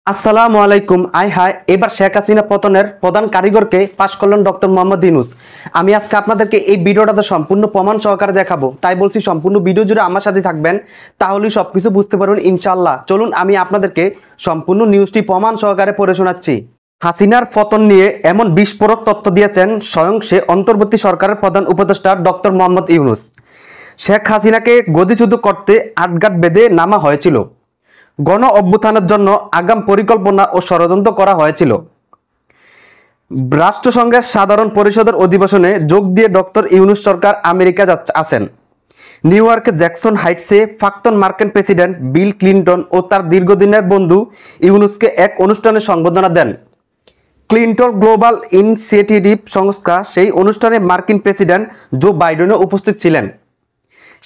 আসসালামু আলাইকুম। I high, এবার শেখ হাসিনা পতনের প্রধান কারিগরকে পাশ করলেন ডক্টর মোহাম্মদ ইউনূস। আমি আজকে আপনাদেরকে এই ভিডিওটাতে সম্পূর্ণ প্রমাণ সহকারে দেখাবো, তাই বলছি সম্পূর্ণ ভিডিও জুড়ে আমার সাথে থাকবেন, তাহলেই সবকিছু বুঝতে পারবেন ইনশাল্লাহ। চলুন আমি আপনাদেরকে সম্পূর্ণ নিউজটি প্রমাণ সহকারে পড়ে শোনাচ্ছি। হাসিনার পতন নিয়ে এমন বিস্ফোরক তথ্য দিয়েছেন স্বয়ং সে অন্তর্বর্তী সরকারের প্রধান উপদেষ্টা ডক্টর মোহাম্মদ ইউনূস। শেখ হাসিনাকে গদিচ্যুত করতে আটঘাট বেঁধে নামা হয়েছিল। গণ অভ্যুত্থানের জন্য আগাম পরিকল্পনা ও ষড়যন্ত্র করা হয়েছিল। রাষ্ট্রসংঘের সাধারণ পরিষদের অধিবেশনে যোগ দিয়ে ডক্টর ইউনূস সরকার আমেরিকা আছেন। নিউ ইয়র্কে জ্যাকসন হাইটসে প্রাক্তন মার্কিন প্রেসিডেন্ট বিল ক্লিনটন ও তার দীর্ঘদিনের বন্ধু ইউনূসকে এক অনুষ্ঠানে সংবর্ধনা দেন। ক্লিনটন গ্লোবাল ইনিশিয়েটিভ সংস্থা সেই অনুষ্ঠানে মার্কিন প্রেসিডেন্ট জো বাইডেনও উপস্থিত ছিলেন।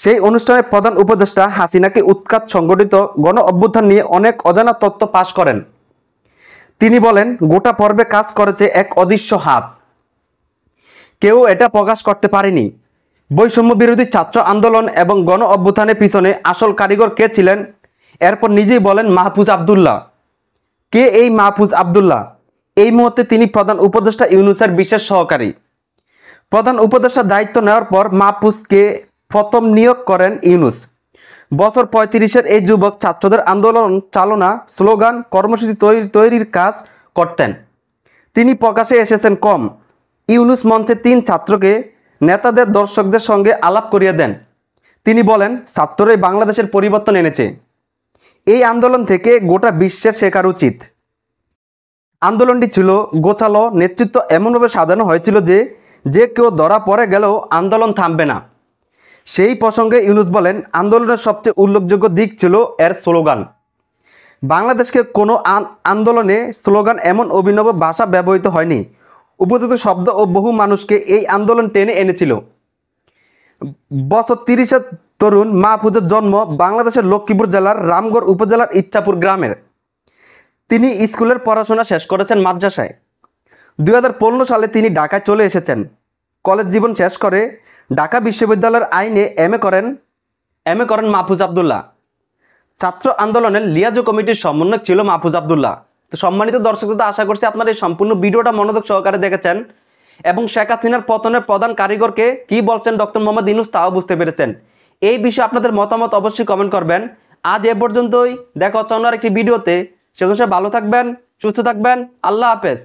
সেই অনুষ্ঠানে প্রধান উপদেষ্টা হাসিনাকে উৎখাত সংগঠিত গণ অভ্যুত্থান নিয়ে অনেক অজানা তথ্য পাশ করেন। তিনি বলেন, গোটা পর্বে কাজ করেছে এক অদৃশ্য হাত, কেউ এটা প্রকাশ করতে পারেনি। বৈষম্য বিরোধী ছাত্র আন্দোলন এবং গণ অভ্যুত্থানের পিছনে আসল কারিগর কে ছিলেন? এরপর নিজেই বলেন মাহফুজ আবদুল্লাহ। কে এই মাহফুজ আবদুল্লাহ? এই মুহূর্তে তিনি প্রধান উপদেষ্টা ইউনূসের বিশেষ সহকারী। প্রধান উপদেষ্টার দায়িত্ব নেওয়ার পর মাহফুজকে প্রথম নিয়োগ করেন ইউনূস। বছর 35-এর এই যুবক ছাত্রদের আন্দোলন চালনা, স্লোগান, কর্মসূচি তৈরির কাজ করতেন। তিনি প্রকাশে এসেছেন কম। ইউনূস মঞ্চে 3 ছাত্রকে নেতাদের দর্শকদের সঙ্গে আলাপ করিয়ে দেন। তিনি বলেন, ছাত্ররাই বাংলাদেশের পরিবর্তন এনেছে। এই আন্দোলন থেকে গোটা বিশ্বের শেখার উচিত। আন্দোলনটি ছিল গোছালো, নেতৃত্ব এমনভাবে সাজানো হয়েছিল যে কেউ ধরা পড়ে গেলেও আন্দোলন থামবে না। সেই প্রসঙ্গে ইউনূস বলেন, আন্দোলনের সবচেয়ে উল্লেখযোগ্য দিক ছিল এর স্লোগান। বাংলাদেশকে কোনো আন্দোলনে স্লোগান এমন অভিনব ভাষা ব্যবহৃত হয়নি। উপযুক্ত শব্দ ও বহু মানুষকে এই আন্দোলন টেনে এনেছিল। বছর 30-এর তরুণ মাহফুজের জন্ম বাংলাদেশের লক্ষ্মীপুর জেলার রামগড় উপজেলার ইচ্ছাপুর গ্রামের। তিনি স্কুলের পড়াশোনা শেষ করেছেন মাদ্রাসায়। 2015 সালে তিনি ঢাকায় চলে এসেছেন। কলেজ জীবন শেষ করে ঢাকা বিশ্ববিদ্যালয়ের আইনে এমএ করেন মাহফুজ আবদুল্লাহ। ছাত্র আন্দোলনের লিয়াজো কমিটির সমন্বয়ক ছিল মাহফুজ আবদুল্লাহ। তো সম্মানিত দর্শক, আশা করছি আপনারা এই সম্পূর্ণ ভিডিওটা মনোযোগ সহকারে দেখেছেন এবং শেখ হাসিনার পতনের প্রধান কারিগরকে কি বলছেন ডক্টর মোহাম্মদ ইউনূস তাও বুঝতে পেরেছেন। এই বিষয়ে আপনাদের মতামত অবশ্যই কমেন্ট করবেন। আজ এ পর্যন্তই, দেখা হচ্ছে অন্য একটি ভিডিওতে। সেজন্য ভালো থাকবেন, সুস্থ থাকবেন। আল্লাহ হাফেজ।